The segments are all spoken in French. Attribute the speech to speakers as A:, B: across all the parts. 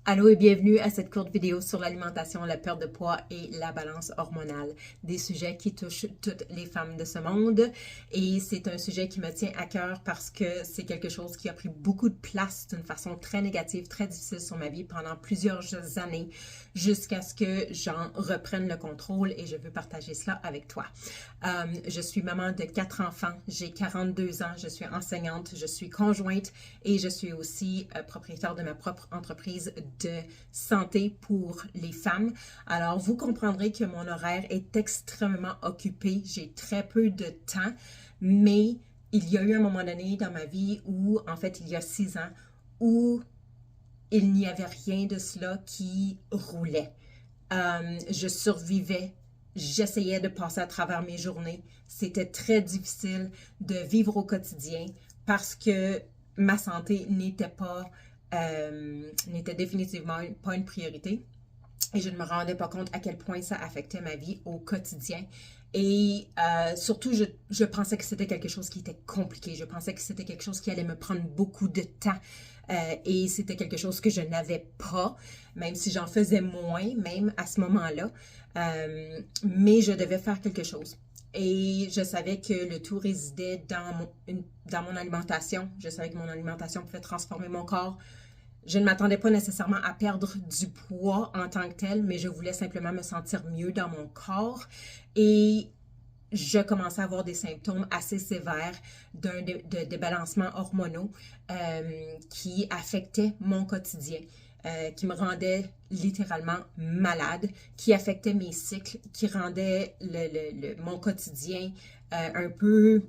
A: Allô et bienvenue à cette courte vidéo sur l'alimentation, la perte de poids et la balance hormonale. Des sujets qui touchent toutes les femmes de ce monde et c'est un sujet qui me tient à cœur parce que c'est quelque chose qui a pris beaucoup de place d'une façon très négative, très difficile sur ma vie pendant plusieurs années jusqu'à ce que j'en reprenne le contrôle et je veux partager cela avec toi. Je suis maman de 4 enfants, j'ai 42 ans, je suis enseignante, je suis conjointe et je suis aussi propriétaire de ma propre entreprise de santé pour les femmes. Alors, vous comprendrez que mon horaire est extrêmement occupé. J'ai très peu de temps, mais il y a eu un moment donné dans ma vie où, en fait, il y a 6 ans, où il n'y avait rien de cela qui roulait. Je survivais. J'essayais de passer à travers mes journées. C'était très difficile de vivre au quotidien parce que ma santé n'était définitivement pas une priorité et je ne me rendais pas compte à quel point ça affectait ma vie au quotidien. Et surtout, je pensais que c'était quelque chose qui était compliqué. Je pensais que c'était quelque chose qui allait me prendre beaucoup de temps. Et c'était quelque chose que je n'avais pas, même si j'en faisais moins, même à ce moment-là. Mais je devais faire quelque chose. Et je savais que le tout résidait dans mon alimentation. Je savais que mon alimentation pouvait transformer mon corps. Je ne m'attendais pas nécessairement à perdre du poids en tant que tel, mais je voulais simplement me sentir mieux dans mon corps. Et je commençais à avoir des symptômes assez sévères de débalancements hormonaux qui affectaient mon quotidien, qui me rendaient littéralement malade, qui affectaient mes cycles, qui rendaient mon quotidien un peu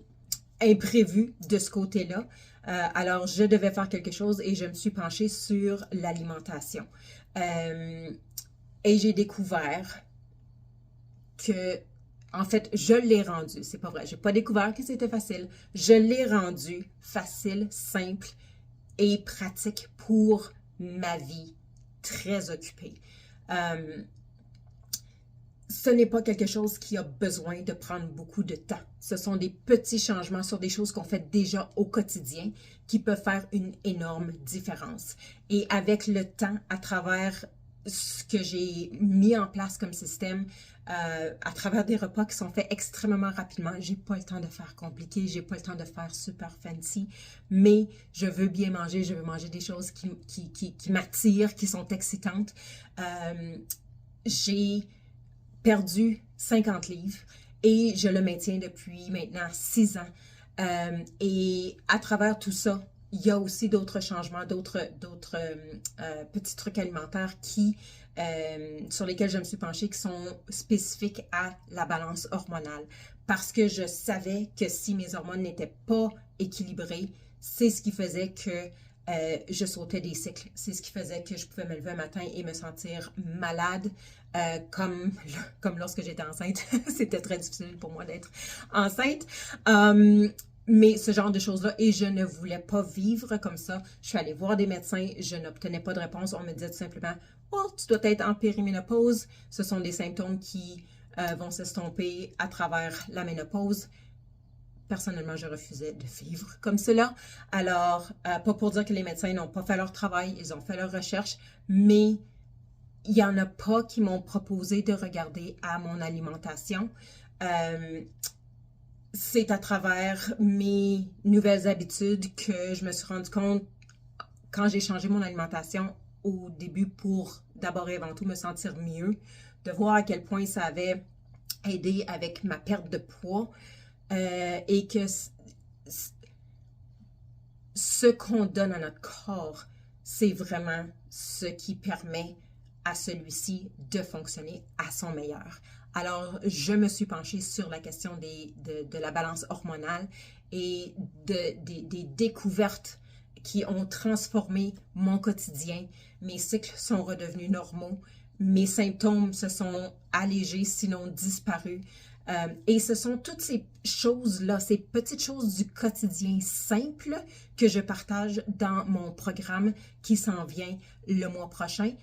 A: imprévu de ce côté-là. Alors, je devais faire quelque chose et je me suis penchée sur l'alimentation. Et j'ai découvert que, en fait, je l'ai rendu. C'est pas vrai, j'ai pas découvert que c'était facile. Je l'ai rendu facile, simple et pratique pour ma vie très occupée. Ce n'est pas quelque chose qui a besoin de prendre beaucoup de temps. Ce sont des petits changements sur des choses qu'on fait déjà au quotidien qui peuvent faire une énorme différence. Et avec le temps, à travers ce que j'ai mis en place comme système, à travers des repas qui sont faits extrêmement rapidement, j'ai pas le temps de faire compliqué, j'ai pas le temps de faire super fancy, mais je veux bien manger, je veux manger des choses qui m'attirent, qui sont excitantes. J'ai perdu 50 livres et je le maintiens depuis maintenant 6 ans. Et à travers tout ça, il y a aussi d'autres changements, d'autres petits trucs alimentaires sur lesquels je me suis penchée qui sont spécifiques à la balance hormonale. Parce que je savais que si mes hormones n'étaient pas équilibrées, c'est ce qui faisait que je sautais des cycles. C'est ce qui faisait que je pouvais me lever un matin et me sentir malade, comme lorsque j'étais enceinte. C'était très difficile pour moi d'être enceinte. Mais ce genre de choses-là, et je ne voulais pas vivre comme ça. Je suis allée voir des médecins, je n'obtenais pas de réponse. On me disait tout simplement, « Oh, tu dois être en périménopause. » Ce sont des symptômes qui vont s'estomper à travers la ménopause. Personnellement, je refusais de vivre comme cela. Alors, pas pour dire que les médecins n'ont pas fait leur travail, ils ont fait leur recherche, mais il n'y en a pas qui m'ont proposé de regarder à mon alimentation. C'est à travers mes nouvelles habitudes que je me suis rendu compte quand j'ai changé mon alimentation au début pour d'abord et avant tout me sentir mieux, de voir à quel point ça avait aidé avec ma perte de poids et que ce qu'on donne à notre corps, c'est vraiment ce qui permet à celui-ci de fonctionner à son meilleur. Alors, je me suis penchée sur la question de la balance hormonale et des découvertes qui ont transformé mon quotidien. Mes cycles sont redevenus normaux. Mes symptômes se sont allégés, sinon disparus. Et ce sont toutes ces choses-là, ces petites choses du quotidien simple que je partage dans mon programme qui s'en vient le mois prochain.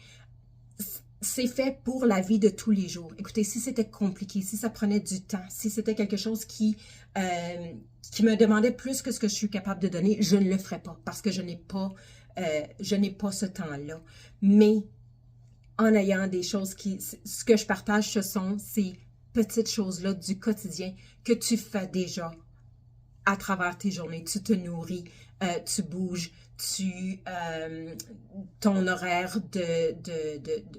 A: C'est fait pour la vie de tous les jours. Écoutez, si c'était compliqué, si ça prenait du temps, si c'était quelque chose qui me demandait plus que ce que je suis capable de donner, je ne le ferais pas parce que je n'ai pas je n'ai pas ce temps-là. Mais en ayant des choses ce que je partage, ce sont ces petites choses-là du quotidien que tu fais déjà à travers tes journées. Tu te nourris, tu bouges, ton horaire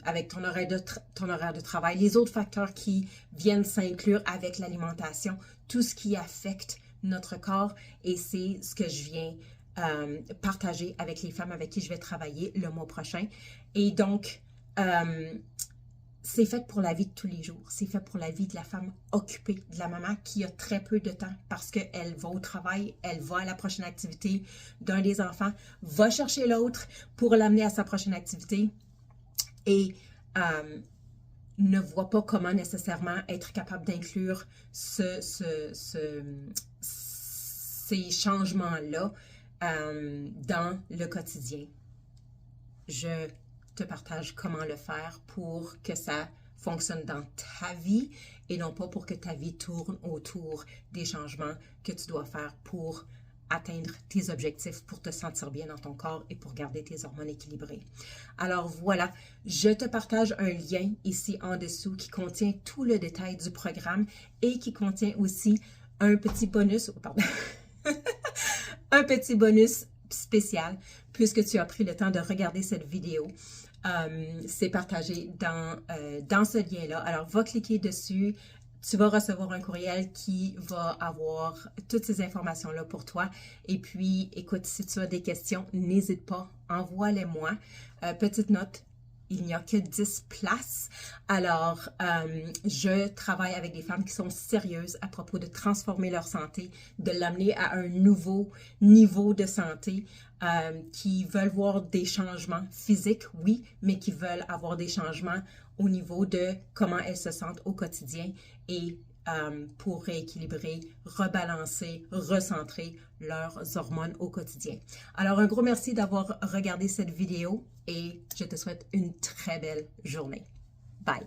A: avec ton horaire de travail, les autres facteurs qui viennent s'inclure avec l'alimentation, tout ce qui affecte notre corps, et c'est ce que je viens partager avec les femmes avec qui je vais travailler le mois prochain. Et donc, c'est fait pour la vie de tous les jours. C'est fait pour la vie de la femme occupée, de la maman qui a très peu de temps parce qu'elle va au travail, elle va à la prochaine activité d'un des enfants, va chercher l'autre pour l'amener à sa prochaine activité et ne voit pas comment nécessairement être capable d'inclure ces changements-là dans le quotidien. Je te partage comment le faire pour que ça fonctionne dans ta vie et non pas pour que ta vie tourne autour des changements que tu dois faire pour atteindre tes objectifs, pour te sentir bien dans ton corps et pour garder tes hormones équilibrées. Alors voilà, je te partage un lien ici en dessous qui contient tout le détail du programme et qui contient aussi un petit bonus, un petit bonus spécial puisque tu as pris le temps de regarder cette vidéo. C'est partagé dans ce lien-là. Alors, va cliquer dessus. Tu vas recevoir un courriel qui va avoir toutes ces informations-là pour toi. Et puis, écoute, si tu as des questions, n'hésite pas, envoie-les-moi. Petite note, il n'y a que 10 places. Alors, je travaille avec des femmes qui sont sérieuses à propos de transformer leur santé, de l'amener à un nouveau niveau de santé, qui veulent voir des changements physiques, oui, mais qui veulent avoir des changements au niveau de comment elles se sentent au quotidien et pour rééquilibrer, rebalancer, recentrer leurs hormones au quotidien. Alors, un gros merci d'avoir regardé cette vidéo et je te souhaite une très belle journée. Bye!